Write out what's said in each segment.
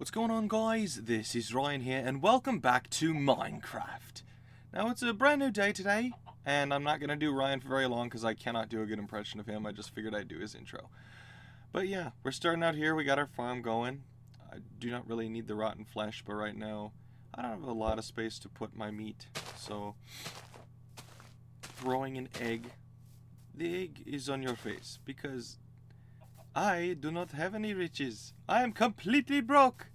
What's going on, guys? This is Ryan here, and welcome back to Minecraft. Now, it's a brand new day today, and I'm not going to do Ryan for very long because I cannot do a good impression of him. I just figured I'd do his intro. But yeah, we're starting out here. We got our farm going. I do not really need the rotten flesh, but right now I don't have a lot of space to put my meat. So, throwing an egg. The egg is on your face because I do not have any riches. I am completely broke.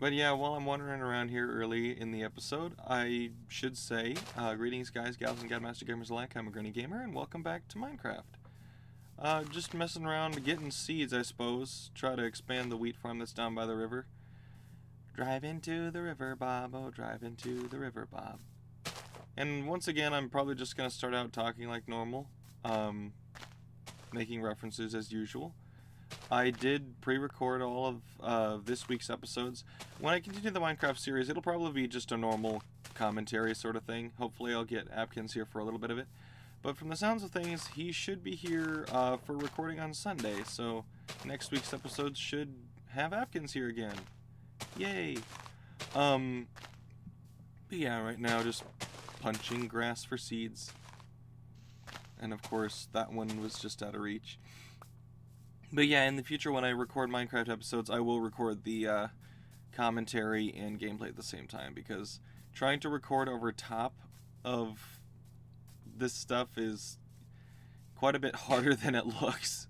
But yeah, while I'm wandering around here early in the episode, I should say, greetings guys, gals, and Godmaster Gamers alike. I'm a Grinny Gamer, and welcome back to Minecraft. Just messing around, getting seeds, I suppose. Try to expand the wheat farm that's down by the river. Drive into the river, Bob. Oh, drive into the river, Bob. And once again, I'm probably just going to start out talking like normal. Making references as usual. I did pre-record all of this week's episodes. When I continue the Minecraft series, it'll probably be just a normal commentary sort of thing. Hopefully I'll get Apkinz here for a little bit of it. But from the sounds of things, he should be here for recording on Sunday. So next week's episodes should have Apkinz here again. Yay! But yeah, right now just punching grass for seeds. And of course, that one was just out of reach. But yeah, in the future when I record Minecraft episodes, I will record the commentary and gameplay at the same time, because trying to record over top of this stuff is quite a bit harder than it looks.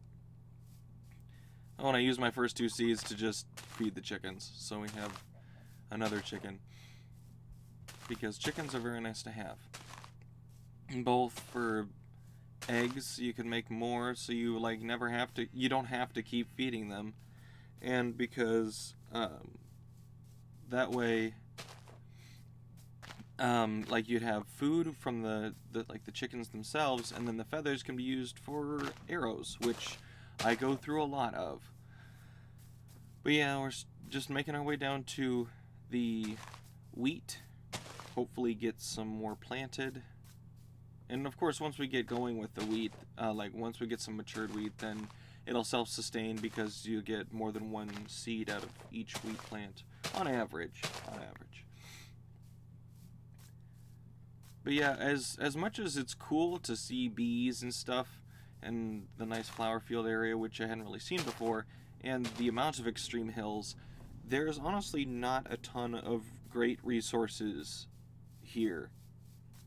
I want to use my first 2 seeds to just feed the chickens, so we have another chicken. Because chickens are very nice to have. Both for eggs, you can make more, so you you don't have to keep feeding them, and because that way you'd have food from the chickens themselves, and then the feathers can be used for arrows, which I go through a lot of. But yeah, we're just making our way down to the wheat, hopefully get some more planted. And of course, once we get going with the wheat, once we get some matured wheat, then it'll self-sustain because you get more than 1 seed out of each wheat plant, on average. But yeah, as much as it's cool to see bees and stuff, and the nice flower field area, which I hadn't really seen before, and the amount of extreme hills, there's honestly not a ton of great resources here.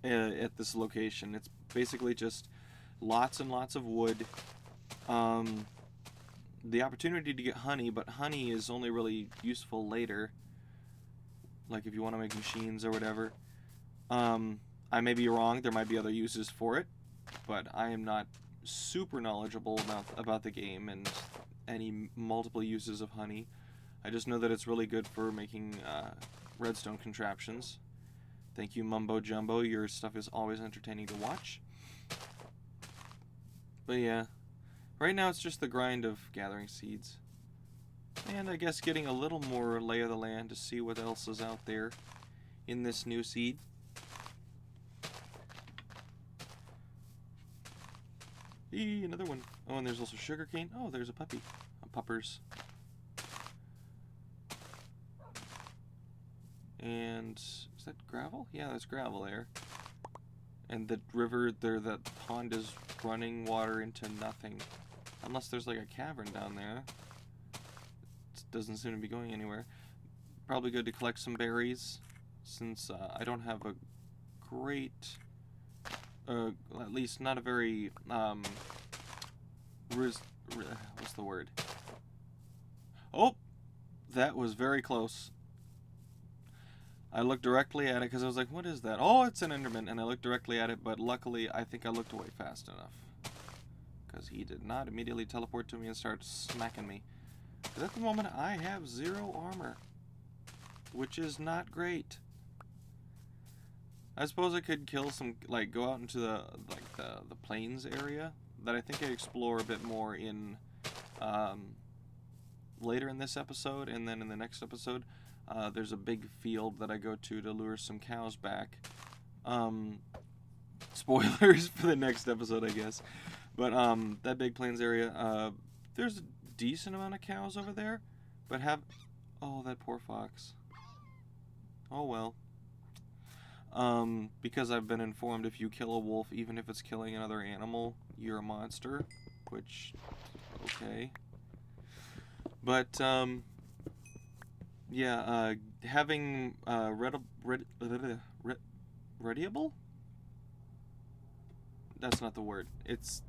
At this location. It's basically just lots and lots of wood, the opportunity to get honey, but honey is only really useful later, like if you want to make machines or whatever. I may be wrong, there might be other uses for it, but I am not super knowledgeable about the game and any multiple uses of honey. I just know that it's really good for making redstone contraptions. Thank you, Mumbo Jumbo. Your stuff is always entertaining to watch. But yeah, right now it's just the grind of gathering seeds. And I guess getting a little more lay of the land to see what else is out there in this new seed. Eee, another one. Oh, and there's also sugarcane. Oh, there's a puppy. Puppers. And is that gravel? Yeah, that's gravel there. And the river there, that pond is running water into nothing. Unless there's like a cavern down there. It doesn't seem to be going anywhere. Probably good to collect some berries, since I don't have a great, at least not a very, what's the word? Oh! That was very close. I looked directly at it because I was like, what is that? Oh, it's an Enderman. And I looked directly at it, but luckily I think I looked away fast enough. Because he did not immediately teleport to me and start smacking me. Because at the moment I have 0 armor. Which is not great. I suppose I could kill some, go out into the plains area. That I think I explore a bit more in, later in this episode and then in the next episode. There's a big field that I go to lure some cows back. Spoilers for the next episode, I guess. But that big plains area, there's a decent amount of cows over there. But have... Oh, that poor fox. Oh well. Because I've been informed if you kill a wolf, even if it's killing another animal, you're a monster. Which... Okay. But, yeah, having, readiable? That's not the word. It's,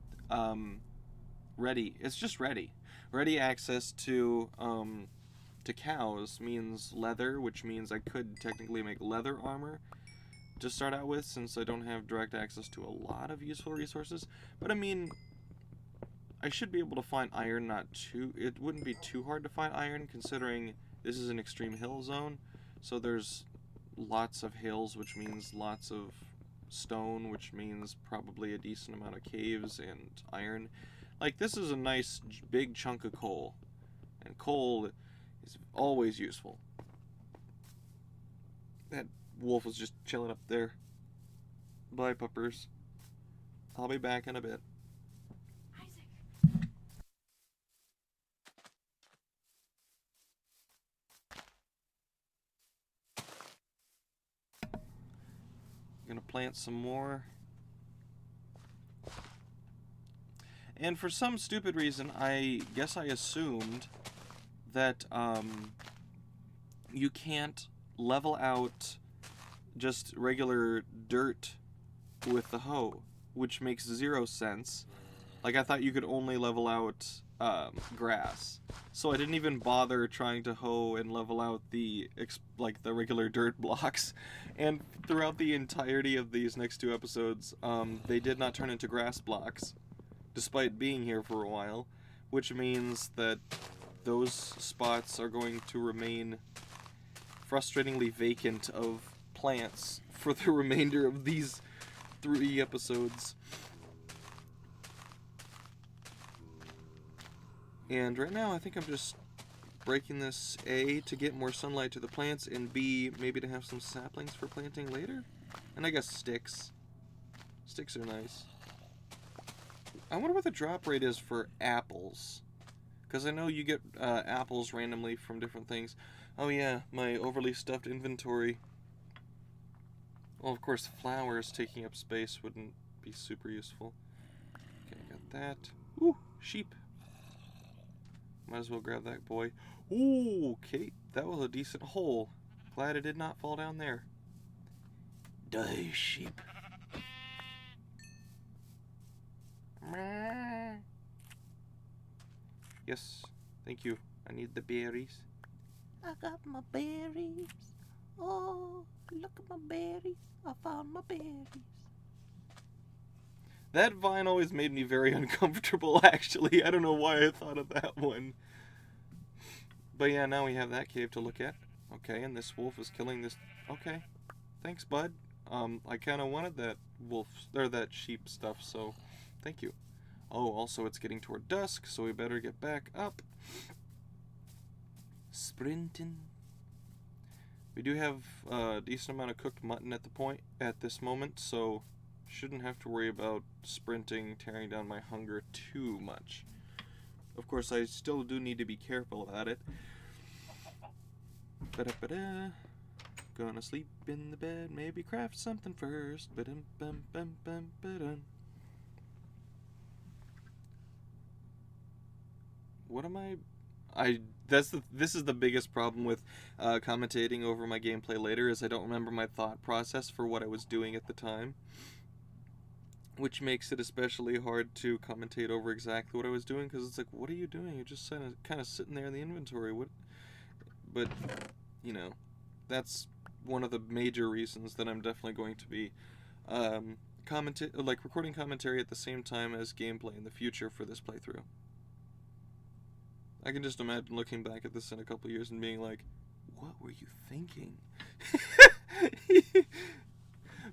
ready. It's just ready. Ready access to cows means leather, which means I could technically make leather armor to start out with, since I don't have direct access to a lot of useful resources. But I mean, I should be able to find iron, it wouldn't be too hard to find iron, considering this is an extreme hill zone, so there's lots of hills, which means lots of stone, which means probably a decent amount of caves and iron. Like, this is a nice big chunk of coal, and coal is always useful. That wolf was just chilling up there. Bye, puppers. I'll be back in a bit. Gonna plant some more. And for some stupid reason, I guess I assumed that you can't level out just regular dirt with the hoe, which makes 0 sense. Like, I thought you could only level out grass. So I didn't even bother trying to hoe and level out the regular dirt blocks. And throughout the entirety of these next 2 episodes, they did not turn into grass blocks, despite being here for a while, which means that those spots are going to remain frustratingly vacant of plants for the remainder of these 3 episodes. And right now I think I'm just breaking this A to get more sunlight to the plants, and B maybe to have some saplings for planting later? And I guess sticks. Sticks are nice. I wonder what the drop rate is for apples. Because I know you get apples randomly from different things. Oh yeah, my overly stuffed inventory. Well, of course, flowers taking up space wouldn't be super useful. Okay, I got that. Ooh, sheep. Might as well grab that boy. Ooh, okay, that was a decent hole. Glad it did not fall down there. Die, sheep. Yes, thank you. I need the berries. I got my berries. Oh, look at my berries. I found my berries. That vine always made me very uncomfortable, actually. I don't know why I thought of that one. But yeah, now we have that cave to look at. Okay, and this wolf is killing this... Okay, thanks, bud. I kind of wanted that wolf, or that sheep stuff, so thank you. Oh, also it's getting toward dusk, so we better get back up. Sprinting. We do have a decent amount of cooked mutton at this moment, so shouldn't have to worry about sprinting, tearing down my hunger too much. Of course, I still do need to be careful about it. Ba-da-ba-da. Gonna sleep in the bed, maybe craft something first. Ba-dum-bum-bum-bum-ba-dum. What am I... This is the biggest problem with commentating over my gameplay later, is I don't remember my thought process for what I was doing at the time. Which makes it especially hard to commentate over exactly what I was doing, because it's like, what are you doing? You're just kind of sitting there in the inventory. What? But, you know, that's one of the major reasons that I'm definitely going to be recording commentary at the same time as gameplay in the future for this playthrough. I can just imagine looking back at this in a couple years and being like, what were you thinking?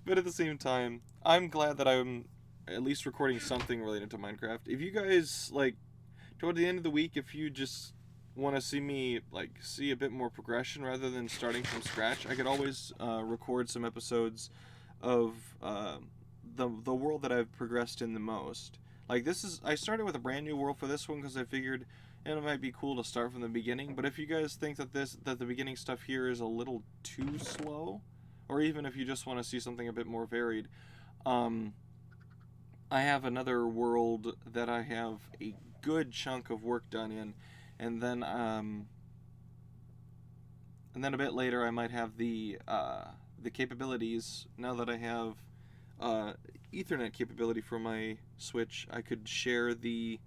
But at the same time, I'm glad that I'm at least recording something related to Minecraft. If you guys, toward the end of the week, if you just want to see me, see a bit more progression rather than starting from scratch, I could always record some episodes of the world that I've progressed in the most. I started with a brand new world for this one because I figured and it might be cool to start from the beginning. But if you guys think that the beginning stuff here is a little too slow, or even if you just want to see something a bit more varied, I have another world that I have a good chunk of work done in, and then a bit later I might have the capabilities. Now that I have Ethernet capability for my Switch, I could share the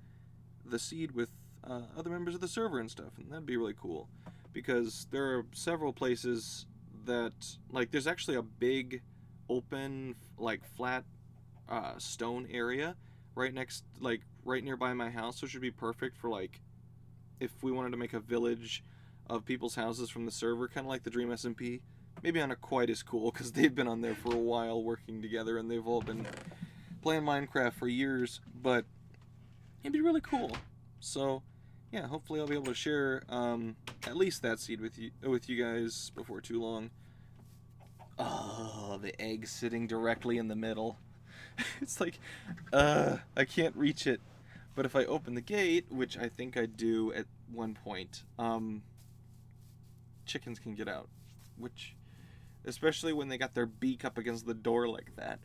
seed with other members of the server and stuff, and that'd be really cool, because there are several places that, like, there's actually a big open, like, flat stone area right nearby my house, which would be perfect for, like, if we wanted to make a village of people's houses from the server, kind of like the Dream SMP. Maybe not quite as cool, because they've been on there for a while working together, and they've all been playing Minecraft for years, but it'd be really cool. So, yeah, hopefully I'll be able to share at least that seed with you guys before too long. Oh, the egg sitting directly in the middle. It's like, I can't reach it. But if I open the gate, which I think I do at one point, chickens can get out. Which, especially when they got their beak up against the door like that.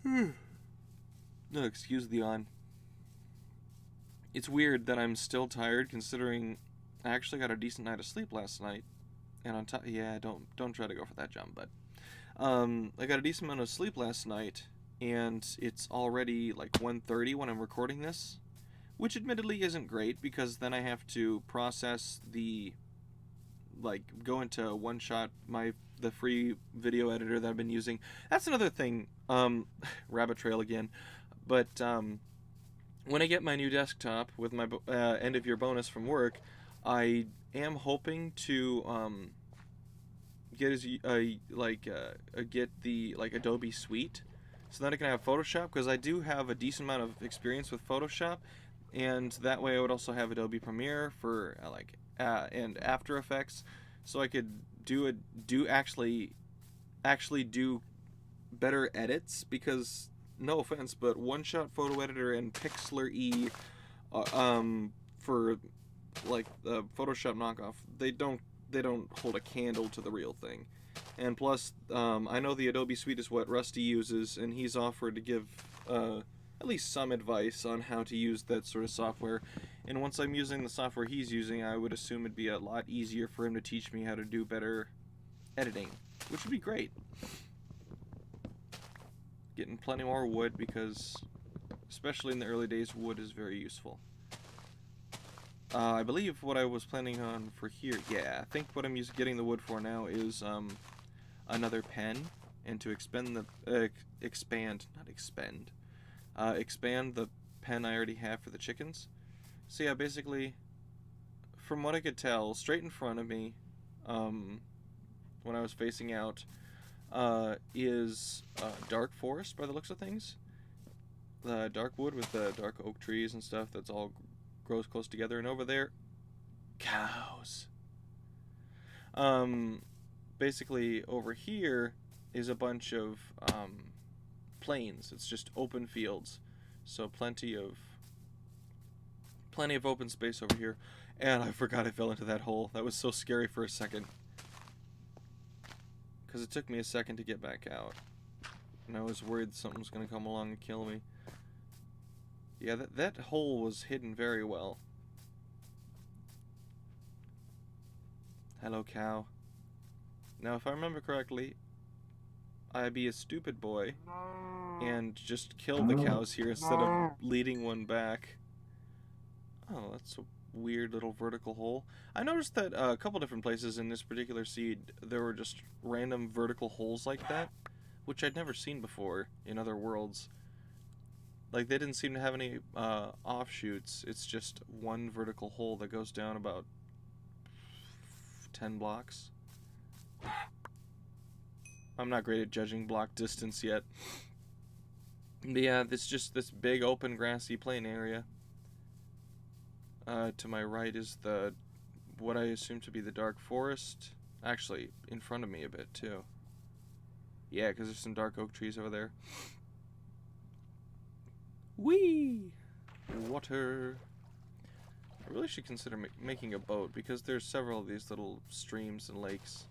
No, excuse the yawn. It's weird that I'm still tired, considering I actually got a decent night of sleep last night. And on top, yeah, don't try to go for that jump, but I got a decent amount of sleep last night, and it's already like 1:30 when I'm recording this, which admittedly isn't great, because then I have to process go into One Shot, the free video editor that I've been using. That's another thing, rabbit trail again, but when I get my new desktop with my end of year bonus from work, I am hoping to get the Adobe Suite, so that I can have Photoshop, because I do have a decent amount of experience with Photoshop, and that way I would also have Adobe Premiere for and After Effects, so I could actually do better edits, because no offense, but One Shot Photo Editor and Pixlr E for like the Photoshop knockoff, they don't hold a candle to the real thing. And plus, I know the Adobe Suite is what Rusty uses, and he's offered to give at least some advice on how to use that sort of software. And once I'm using the software he's using, I would assume it'd be a lot easier for him to teach me how to do better editing, which would be great. Getting plenty more wood, because especially in the early days, wood is very useful. I believe what I was planning on for here, yeah, I think what I'm getting the wood for now is another pen, and to expand the pen I already have for the chickens. So yeah, basically, from what I could tell, straight in front of me, when I was facing out, is dark forest by the looks of things. The dark wood with the dark oak trees and stuff that's all grows close together, and over there, cows. Basically over here is a bunch of plains. It's just open fields, so plenty of open space over here. And I forgot I fell into that hole. That was so scary for a second, because it took me a second to get back out, and I was worried something was going to come along and kill me. Yeah, that hole was hidden very well. Hello, cow. Now, if I remember correctly, I'd be a stupid boy and just kill the cows here instead of leading one back. Oh, that's a weird little vertical hole. I noticed that a couple different places in this particular seed, there were just random vertical holes like that, which I'd never seen before in other worlds. Like, they didn't seem to have any offshoots. It's just one vertical hole that goes down about 10 blocks. I'm not great at judging block distance yet. But yeah, it's just this big open grassy plain area. To my right is what I assume to be the dark forest. Actually, in front of me a bit too. Yeah, because there's some dark oak trees over there. Whee! Water. I really should consider making a boat, because there's several of these little streams and lakes.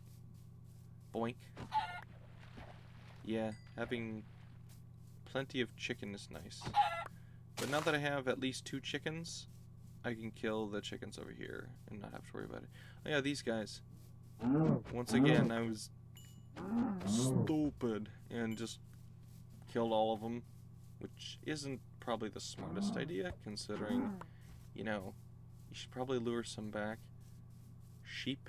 Boink. Yeah, having plenty of chicken is nice. But now that I have at least 2 chickens, I can kill the chickens over here and not have to worry about it. Oh yeah, these guys. Once again, I was stupid and just killed all of them, which isn't probably the smartest idea, considering, you know, you should probably lure some back. Sheep?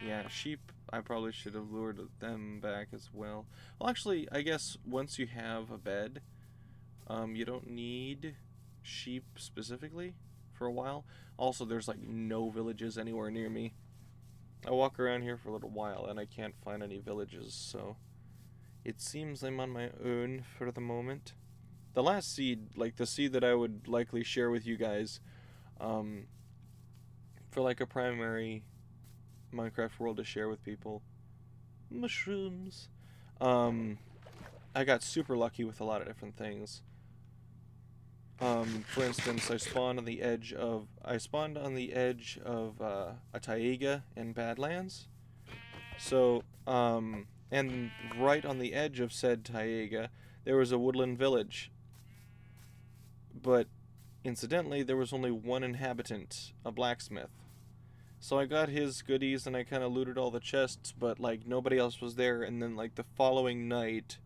Yeah, sheep, I probably should have lured them back as well. Well, actually, I guess once you have a bed, you don't need sheep specifically for a while. Also, there's like no villages anywhere near me. I walk around here for a little while and I can't find any villages, so it seems I'm on my own for the moment. The last seed, like the seed that I would likely share with you guys, for like a primary Minecraft world to share with people, mushrooms. I got super lucky with a lot of different things. For instance, I spawned on the edge of a taiga in Badlands. So, and right on the edge of said taiga, there was a woodland village. But incidentally, there was only one inhabitant, a blacksmith. So I got his goodies and I kind of looted all the chests, but like nobody else was there. And then like the following night,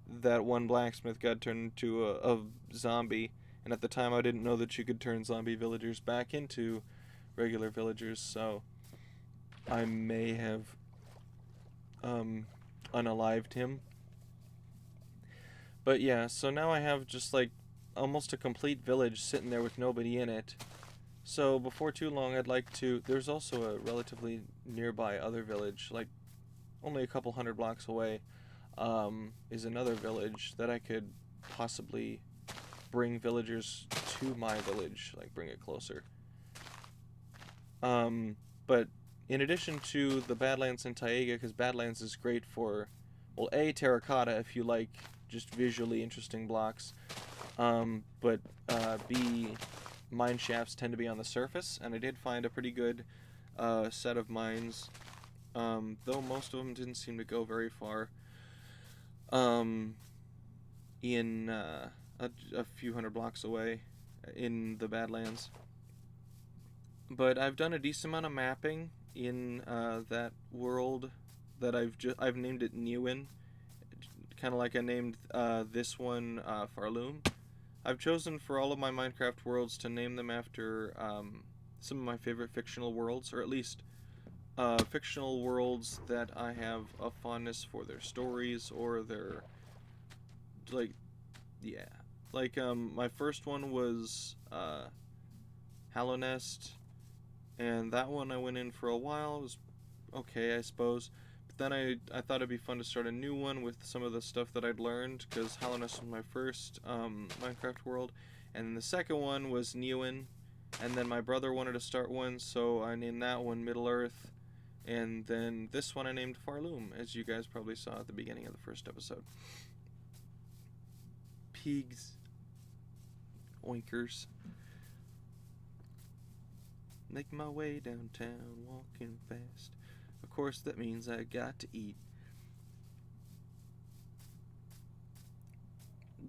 that one blacksmith got turned into a zombie. And at the time, I didn't know that you could turn zombie villagers back into regular villagers, so I may have unalived him. But yeah, so now I have just like almost a complete village sitting there with nobody in it. So before too long, I'd like to... There's also a relatively nearby other village, like only a couple hundred blocks away, is another village that I could possibly bring villagers to my village, like bring it closer. But in addition to the Badlands and Taiga, because Badlands is great for, well, A, terracotta if you like just visually interesting blocks, but B, mine shafts tend to be on the surface, and I did find a pretty good set of mines, though most of them didn't seem to go very far, in a few hundred blocks away in the Badlands. But I've done a decent amount of mapping in that world that I've named it Newin, kind of like I named this one Farloom. I've chosen for all of my Minecraft worlds to name them after some of my favorite fictional worlds, or at least fictional worlds that I have a fondness for their stories or their, like, yeah. Like, my first one was Hallow Nest, and that one I went in for a while. It was okay, I suppose. But then I thought it'd be fun to start a new one with some of the stuff that I'd learned, because Hallow Nest was my first Minecraft world. And then the second one was Newin, and then my brother wanted to start one, so I named that one Middle Earth. And then this one I named Farloom, as you guys probably saw at the beginning of the first episode. Pigs. Oinkers. Make my way downtown, walking fast. Of course, that means I got to eat.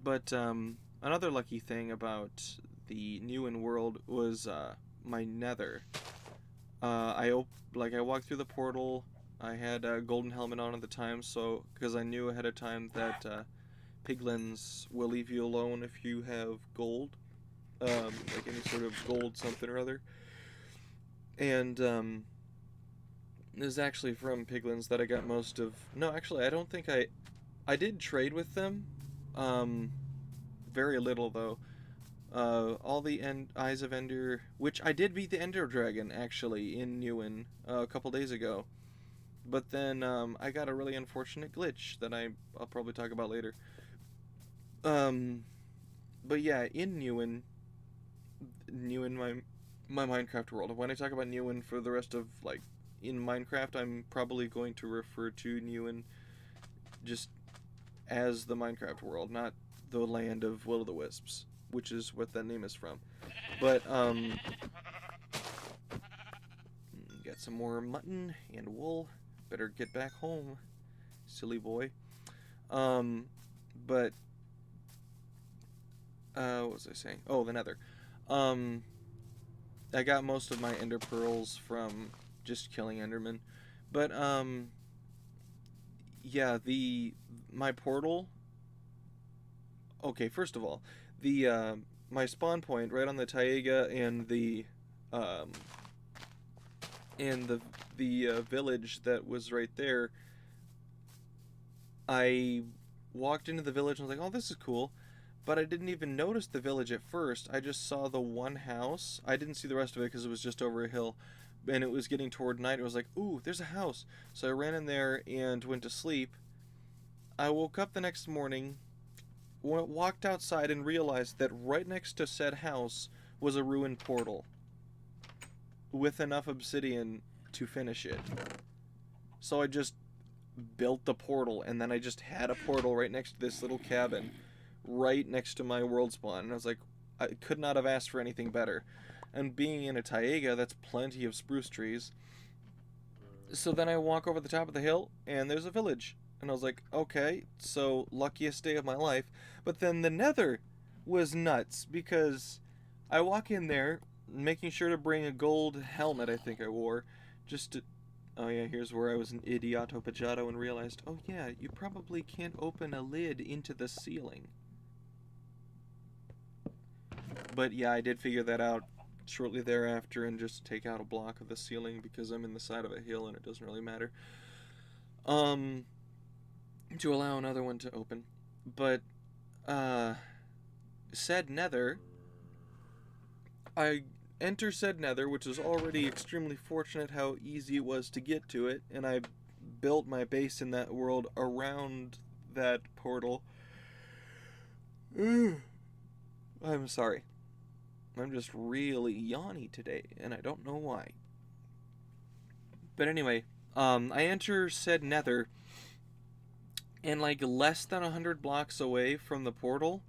But another lucky thing about the Newen world was my nether. I walked through the portal. I had a golden helmet on at the time, so because I knew ahead of time that piglins will leave you alone if you have gold, like any sort of gold something or other. And it was actually from piglins that I got most of. No, actually, I don't think I did trade with them. Very little though. All the Eyes of Ender, which I did beat the Ender Dragon actually in Newen a couple days ago. But then I got a really unfortunate glitch that I'll probably talk about later. But yeah, in Newen, my Minecraft world. When I talk about Newen for the rest of, like, in Minecraft, I'm probably going to refer to Newen just as the Minecraft world, not the land of Will-o'-the-Wisps, which is what that name is from. But get some more mutton and wool. Better get back home, silly boy. But what was I saying? Oh, the nether. I got most of my ender pearls from just killing endermen. But yeah, my portal. Okay, first of all, my spawn point right on the taiga and the village that was right there. I walked into the village and was like, "Oh, this is cool," but I didn't even notice the village at first. I just saw the one house. I didn't see the rest of it because it was just over a hill, and it was getting toward night. It was like, "Ooh, there's a house!" So I ran in there and went to sleep. I woke up the next morning, walked outside, and realized that right next to said house was a ruined portal with enough obsidian to finish it. So I just built the portal, and then I just had a portal right next to this little cabin, right next to my world spawn. And I was like, I could not have asked for anything better. And being in a taiga, that's plenty of spruce trees. So then I walk over the top of the hill, and there's a village. And I was like, okay, so luckiest day of my life. But then the nether was nuts, because I walk in there, making sure to bring a gold helmet I think I wore, just to... Oh yeah, here's where I was an idioto pajato and realized, oh yeah, you probably can't open a lid into the ceiling. But yeah, I did figure that out shortly thereafter and just take out a block of the ceiling because I'm in the side of a hill and it doesn't really matter. To allow another one to open. But, said nether, I enter said nether, which is already extremely fortunate how easy it was to get to it, and I built my base in that world around that portal. I'm sorry. I'm just really yawny today, and I don't know why. But anyway, I enter said nether, and like less than 100 blocks away from the portal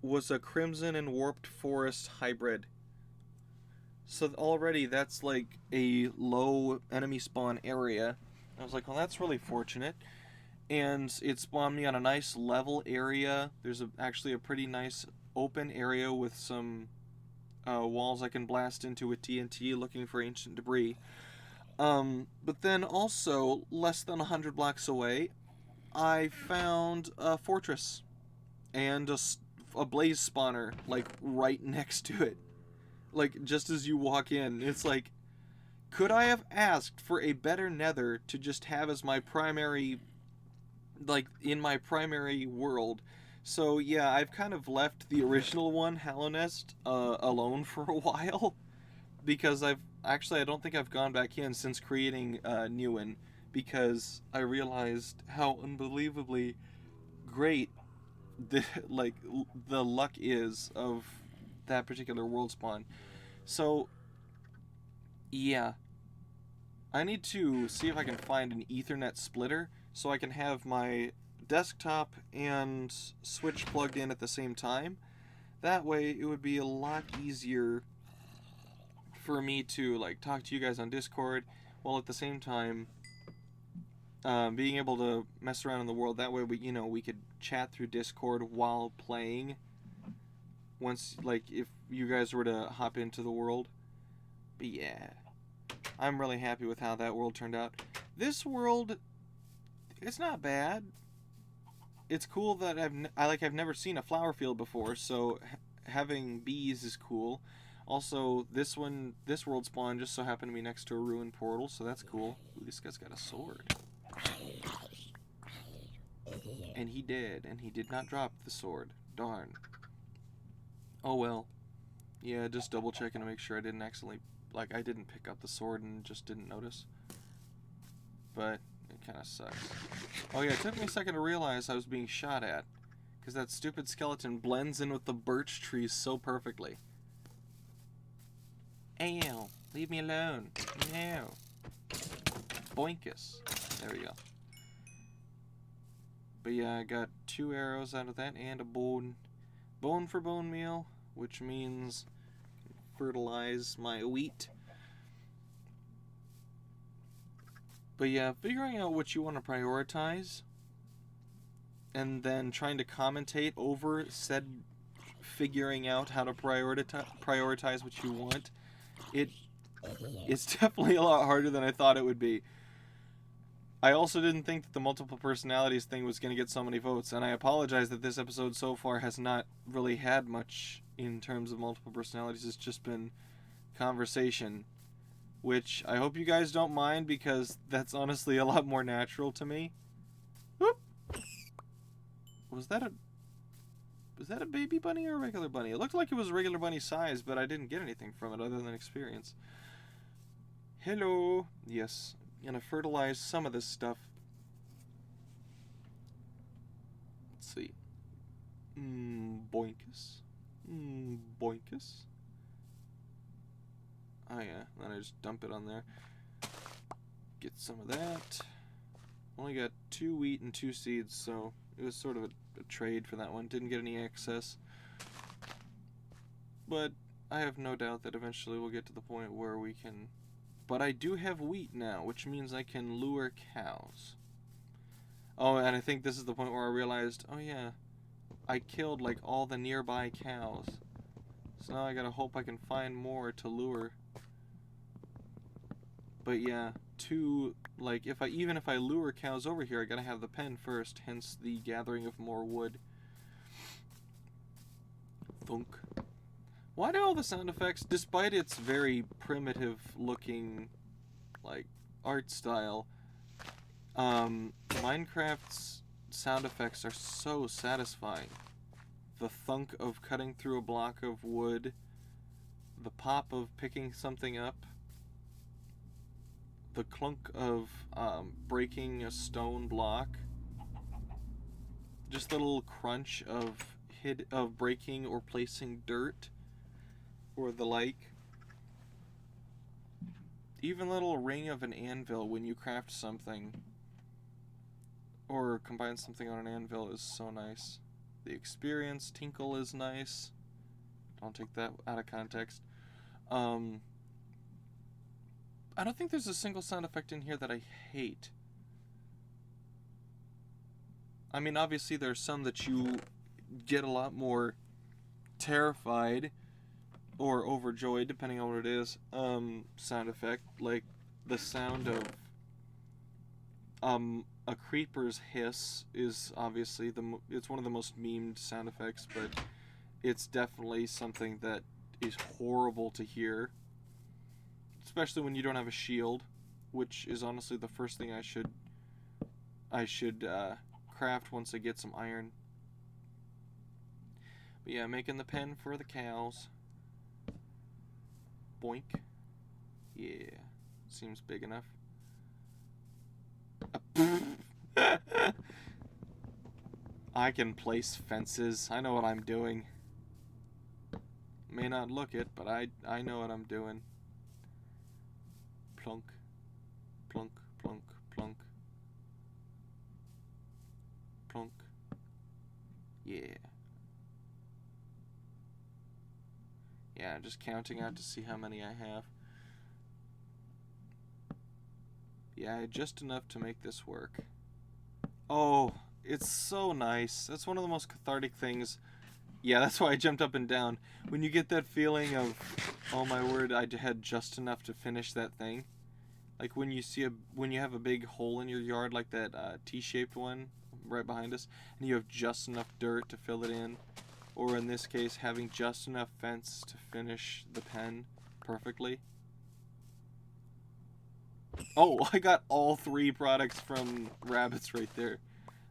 was a crimson and warped forest hybrid. So already that's like a low enemy spawn area. I was like, well, that's really fortunate. And it spawned me on a nice level area. There's actually a pretty nice open area with some walls I can blast into with TNT looking for ancient debris. But then also, less than 100 blocks away, I found a fortress and a blaze spawner, like, right next to it. Like, just as you walk in, it's like, could I have asked for a better nether to just have as my primary, like, in my primary world? So, yeah, I've kind of left the original one, Hallow Nest, alone for a while, because I don't think I've gone back in since creating a new one, because I realized how unbelievably great the luck is of that particular world spawn. So yeah, I need to see if I can find an Ethernet splitter so I can have my desktop and Switch plugged in at the same time. That way it would be a lot easier for me to like talk to you guys on Discord while at the same time being able to mess around in the world. That way we could chat through Discord while playing. Once, like, if you guys were to hop into the world. But yeah, I'm really happy with how that world turned out. This world, it's not bad. It's cool that I've never seen a flower field before, so having bees is cool. Also, this world spawn just so happened to be next to a ruined portal, so that's cool. Ooh, this guy's got a sword. And he did not drop the sword. Darn. Oh well. Yeah, just double checking to make sure I didn't accidentally, I didn't pick up the sword and just didn't notice. But it kind of sucks. Oh yeah, it took me a second to realize I was being shot at, because that stupid skeleton blends in with the birch trees so perfectly. Ow, leave me alone. No. Boinkus. There we go. But yeah, I got 2 arrows out of that and a bone. Bone for bone meal, which means fertilize my wheat. But yeah, figuring out what you want to prioritize and then trying to commentate over said figuring out how to prioritize what you want, it's definitely a lot harder than I thought it would be. I also didn't think that the multiple personalities thing was going to get so many votes, and I apologize that this episode so far has not really had much in terms of multiple personalities. It's just been conversation, which I hope you guys don't mind because that's honestly a lot more natural to me. Whoop! Was that a baby bunny or a regular bunny? It looked like it was a regular bunny size, but I didn't get anything from it other than experience. Hello. Yes. I'm gonna fertilize some of this stuff. Let's see. Boinkus. Boinkus. Oh yeah, then I just dump it on there. Get some of that. Only got 2 wheat and 2 seeds, so it was sort of a trade for that one. Didn't get any excess. But I have no doubt that eventually we'll get to the point where we can... But I do have wheat now, which means I can lure cows. Oh, and I think this is the point where I realized, oh yeah, I killed like all the nearby cows. So now I gotta hope I can find more to lure. But yeah, like even if I lure cows over here, I gotta have the pen first, hence the gathering of more wood. Thunk. Why do all the sound effects, despite its very primitive looking, like, art style, Minecraft's sound effects are so satisfying. The thunk of cutting through a block of wood, the pop of picking something up, the clunk of breaking a stone block, just the little crunch of breaking or placing dirt, or the like. Even the little ring of an anvil when you craft something or combine something on an anvil is so nice. The experience tinkle is nice. Don't take that out of context. I don't think there's a single sound effect in here that I hate. I mean, obviously there's some that you get a lot more terrified or overjoyed, depending on what it is, sound effect, like the sound of a creeper's hiss is obviously it's one of the most memed sound effects, but it's definitely something that is horrible to hear, especially when you don't have a shield, which is honestly the first thing I should craft once I get some iron. But yeah, making the pen for the cows. Boink. Yeah. Seems big enough. I can place fences. I know what I'm doing. May not look it, but I know what I'm doing. Plunk. Plunk, plunk, plunk. Plunk. Yeah. Yeah, just counting out to see how many I have. Yeah, just enough to make this work. Oh, it's so nice. That's one of the most cathartic things. Yeah, that's why I jumped up and down. When you get that feeling of, oh my word, I had just enough to finish that thing. Like when you have a big hole in your yard, like that T-shaped one right behind us, and you have just enough dirt to fill it in. Or in this case, having just enough fence to finish the pen perfectly. Oh, I got all 3 products from rabbits right there.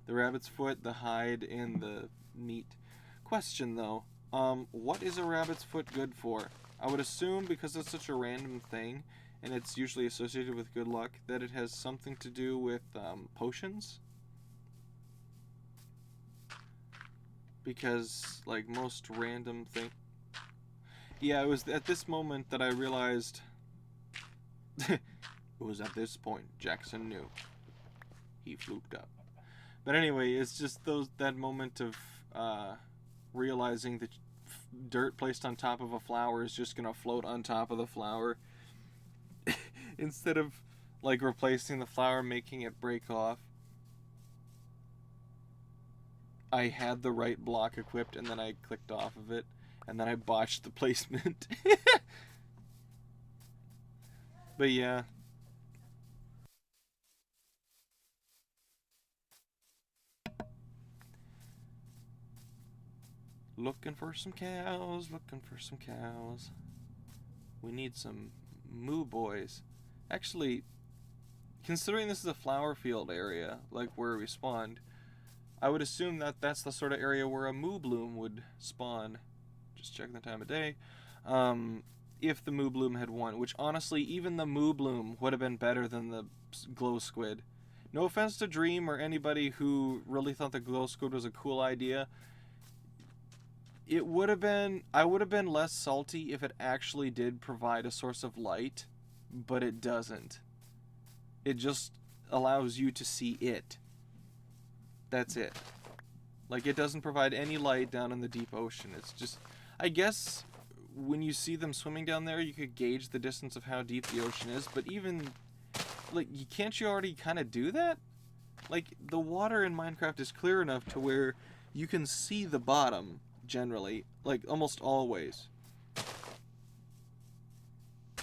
The rabbit's foot, the hide, and the meat. Question though, what is a rabbit's foot good for? I would assume because it's such a random thing, and it's usually associated with good luck, that it has something to do with potions. Because, like, most random thing... Yeah, it was at this moment that I realized... It was at this point Jackson knew. He fluked up. But anyway, it's just that moment of realizing that dirt placed on top of a flower is just going to float on top of the flower. Instead of like replacing the flower, making it break off. I had the right block equipped, and then I clicked off of it, and then I botched the placement. But yeah. Looking for some cows, looking for some cows. We need some moo boys. Actually, considering this is a flower field area, like where we spawned, I would assume that that's the sort of area where a moo bloom would spawn. Just checking the time of day. If the moo bloom had won, which honestly, even the moo bloom would have been better than the glow squid. No offense to Dream or anybody who really thought the glow squid was a cool idea. It would have been, I would have been less salty if it actually did provide a source of light, but it doesn't. It just allows you to see it. That's it. Like, it doesn't provide any light down in the deep ocean. It's just, I guess when you see them swimming down there, you could gauge the distance of how deep the ocean is, but even, like, can't you already kind of do that? Like, the water in Minecraft is clear enough to where you can see the bottom, generally, like, almost always.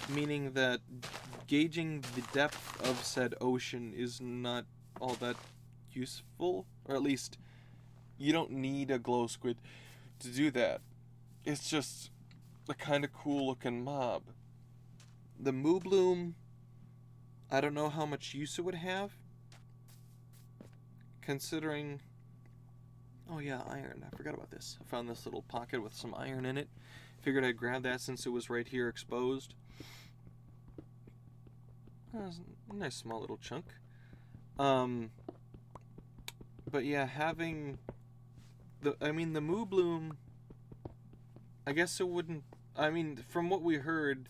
Meaning that gauging the depth of said ocean is not all that useful, or at least you don't need a glow squid to do that. It's just a kind of cool looking mob. The moo bloom, I don't know how much use it would have, considering, oh yeah, iron, I forgot about this. I found this little pocket with some iron in it. Figured I'd grab that since it was right here exposed. That was a nice small little chunk. But yeah, having the moo bloom, I guess it wouldn't, from what we heard,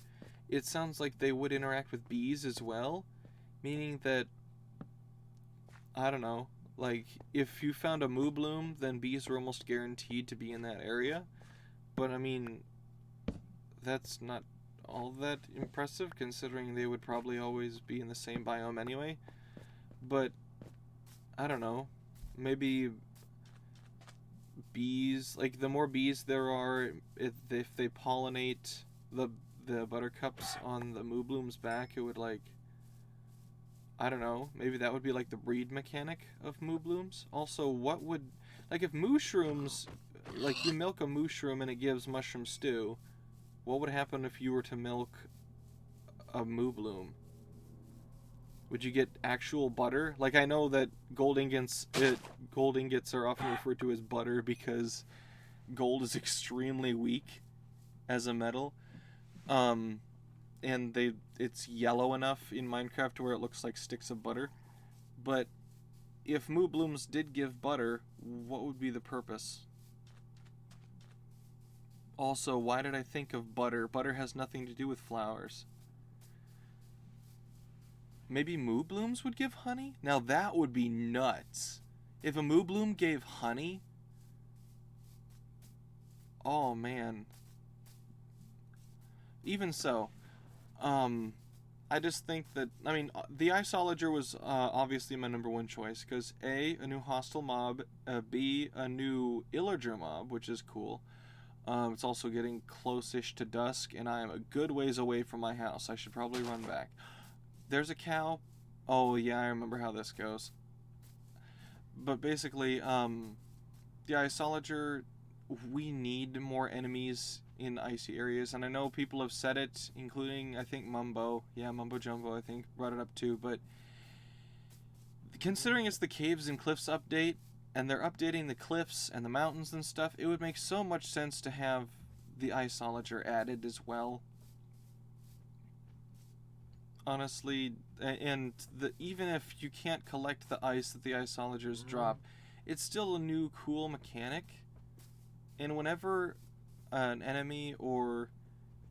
it sounds like they would interact with bees as well, meaning that, I don't know, like, if you found a moo bloom, then bees were almost guaranteed to be in that area, but that's not all that impressive, considering they would probably always be in the same biome anyway. But I don't know, maybe bees, like, the more bees there are, if they pollinate the buttercups on the moo bloom's back, it would, like, I don't know, maybe that would be like the breed mechanic of moo blooms. Also, what would, like, if mushrooms, like, you milk a mushroom and it gives mushroom stew, what would happen if you were to milk a moo bloom? Would you get actual butter? Like, I know that gold ingots are often referred to as butter because gold is extremely weak as a metal. And it's yellow enough in Minecraft to where it looks like sticks of butter. But if moo blooms did give butter, what would be the purpose? Also, why did I think of butter? Butter has nothing to do with flowers. Maybe moo blooms would give honey? Now that would be nuts. If a moo bloom gave honey? Oh man. Even so, I just think that, the Isolager was obviously my number one choice, because A, a new hostile mob, B, a new Illager mob, which is cool. It's also getting close-ish to dusk, and I am a good ways away from my house. I should probably run back. There's a cow. Oh, yeah, I remember how this goes. But basically, the Isolager, we need more enemies in icy areas, and I know people have said it, including, I think, Mumbo. Yeah, Mumbo Jumbo, I think, brought it up too, but considering it's the Caves and Cliffs update, and they're updating the cliffs and the mountains and stuff, it would make so much sense to have the Isolager added as well. Honestly, and even if you can't collect the ice that the Isolagers drop, it's still a new cool mechanic. And whenever an enemy or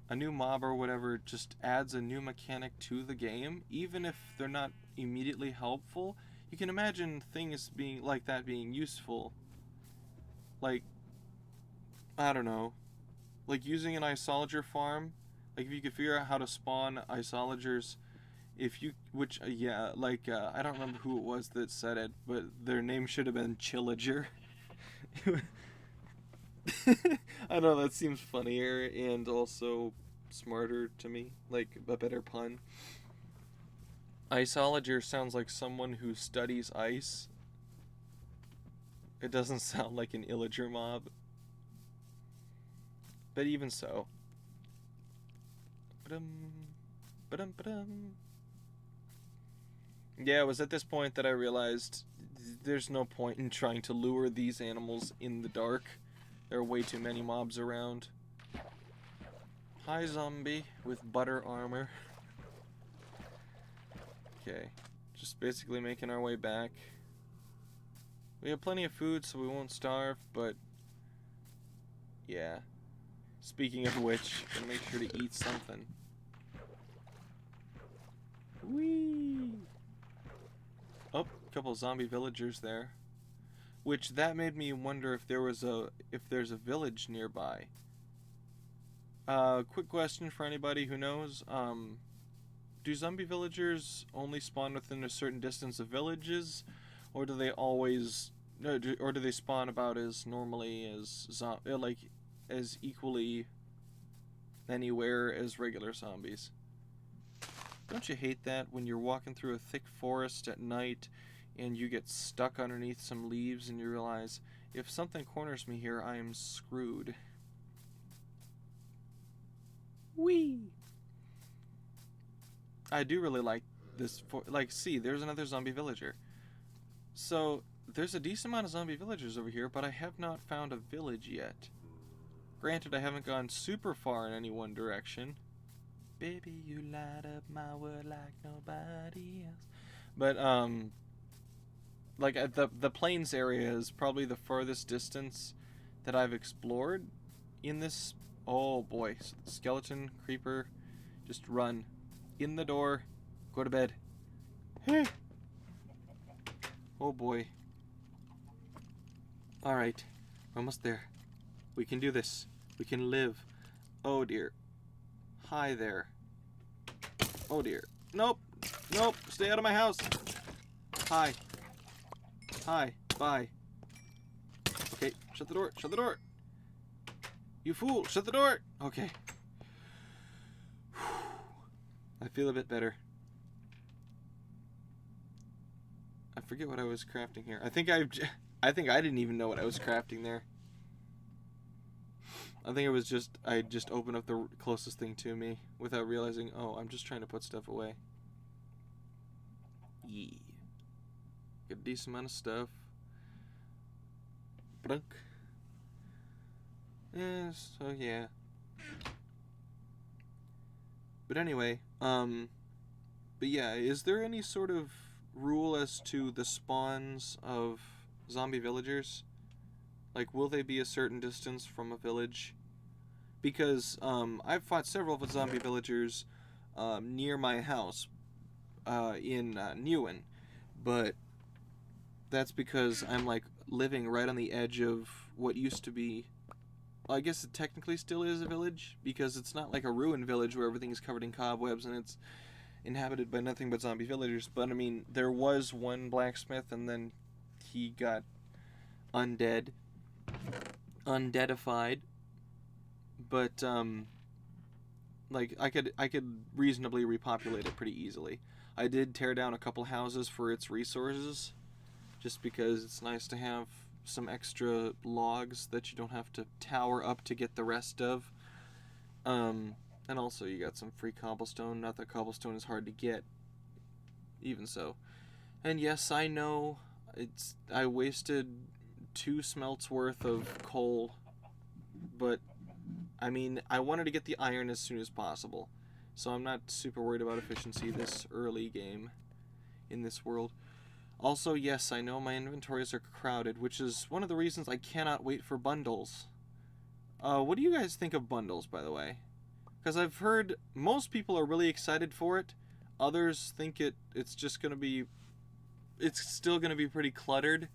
a new mob or whatever just adds a new mechanic to the game, even if they're not immediately helpful, you can imagine things being like that being useful. Like, I don't know, like using an Isolager farm. Like, if you could figure out how to spawn Isolagers Yeah, like, I don't remember who it was that said it, but their name should have been Chillager. I know, that seems funnier and also smarter to me, like a better pun. Iceologer sounds like someone who studies ice. It doesn't sound like an illager mob. But even so. Ba-dum, ba-dum, ba-dum. Yeah, it was at this point that I realized there's no point in trying to lure these animals in the dark. There are way too many mobs around. Hi, zombie with butter armor. Okay, just basically making our way back. We have plenty of food, so we won't starve, but yeah. Speaking of which, gotta make sure to eat something. Whee! Oh, a couple of zombie villagers there. Which, that made me wonder if there's a village nearby. Quick question for anybody who knows. Do zombie villagers only spawn within a certain distance of villages, or do they always, or do they spawn about as normally as as equally anywhere as regular zombies? Don't you hate that when you're walking through a thick forest at night and you get stuck underneath some leaves and you realize, if something corners me here, I am screwed. Whee! I do really like this. See, there's another zombie villager. So, there's a decent amount of zombie villagers over here, but I have not found a village yet. Granted, I haven't gone super far in any one direction. Baby, you light up my world like nobody else. But, like, the plains area is probably the furthest distance that I've explored in this. Oh boy, skeleton, creeper, just run. In the door, go to bed. Hey. Oh boy. Alright, almost there. We can do this. We can live. Oh dear. Hi there. Oh dear. Nope. Nope. Stay out of my house. Hi. Hi. Bye. Okay. Shut the door. Shut the door. You fool. Shut the door. Okay. I feel a bit better. I forget what I was crafting here. I think I didn't even know what I was crafting there. I think it was I just opened up the closest thing to me without realizing, oh, I'm just trying to put stuff away. Yeah. Get a decent amount of stuff. Brunk. Yeah, so yeah. But anyway, but yeah, is there any sort of rule as to the spawns of zombie villagers? Like, will they be a certain distance from a village? Because, I've fought several of the zombie villagers, near my house, in, Newen. But that's because I'm, like, living right on the edge of what used to be, well, I guess it technically still is a village, because it's not like a ruined village where everything's covered in cobwebs and it's inhabited by nothing but zombie villagers. But, I mean, there was one blacksmith, and then he got undeadified. But, like, I could reasonably repopulate it pretty easily. I did tear down a couple houses for its resources, just because it's nice to have some extra logs that you don't have to tower up to get the rest of. And also you got some free cobblestone. Not that cobblestone is hard to get, even so. And yes, I know I wasted 2 smelts worth of coal, but I mean, I wanted to get the iron as soon as possible, so I'm not super worried about efficiency this early game in this world. Also, yes, I know my inventories are crowded, which is one of the reasons I cannot wait for bundles. What do you guys think of bundles, by the way? Because I've heard most people are really excited for it. Others think it's just going to be... It's still going to be pretty cluttered.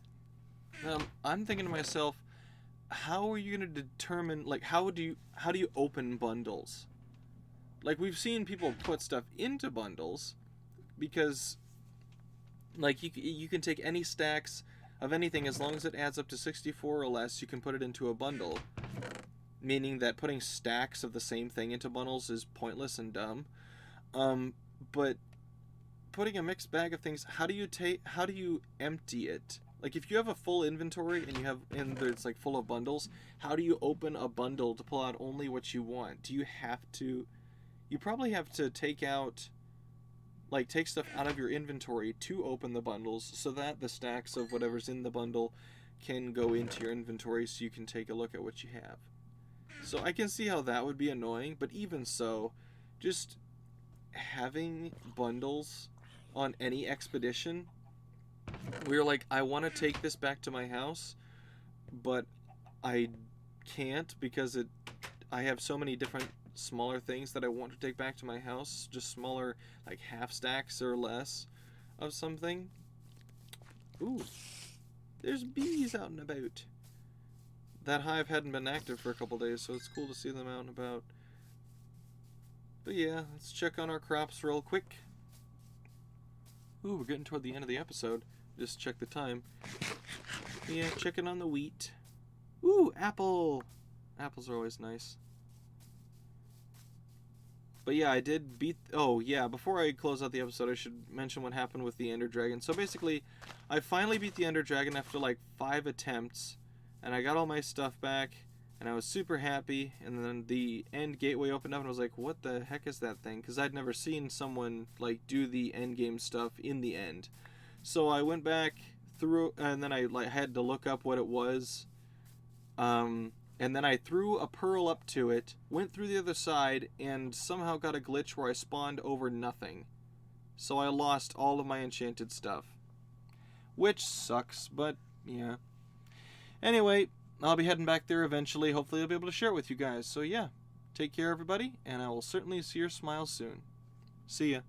I'm thinking to myself, how are you going to determine... Like, how do you open bundles? Like, we've seen people put stuff into bundles, because like you can take any stacks of anything as long as it adds up to 64 or less. You can put it into a bundle, meaning that putting stacks of the same thing into bundles is pointless and dumb. But putting a mixed bag of things, how do you empty it? Like if you have a full inventory and it's like full of bundles, how do you open a bundle to pull out only what you want? You probably have to take stuff out of your inventory to open the bundles so that the stacks of whatever's in the bundle can go into your inventory so you can take a look at what you have. So I can see how that would be annoying, but even so, just having bundles on any expedition where you're like, I want to take this back to my house, but I can't because I have so many different smaller things that I want to take back to my house, just smaller, like half stacks or less of something. Ooh, there's bees out and about. That hive hadn't been active for a couple days, so it's cool to see them out and about. But yeah, let's check on our crops real quick. Ooh, we're getting toward the end of the episode. Just check the time. Yeah, checking on the wheat. Ooh, apple! Apples are always nice. But yeah, I did beat... Oh, yeah, before I close out the episode, I should mention what happened with the Ender Dragon. So basically, I finally beat the Ender Dragon after like 5 attempts, and I got all my stuff back, and I was super happy, and then the end gateway opened up, and I was like, what the heck is that thing? Because I'd never seen someone, like, do the end game stuff in the end. So I went back through, and then I had to look up what it was, and then I threw a pearl up to it, went through the other side, and somehow got a glitch where I spawned over nothing. So I lost all of my enchanted stuff. Which sucks, but yeah. Anyway, I'll be heading back there eventually. Hopefully I'll be able to share it with you guys. So yeah, take care everybody, and I will certainly see your smiles soon. See ya.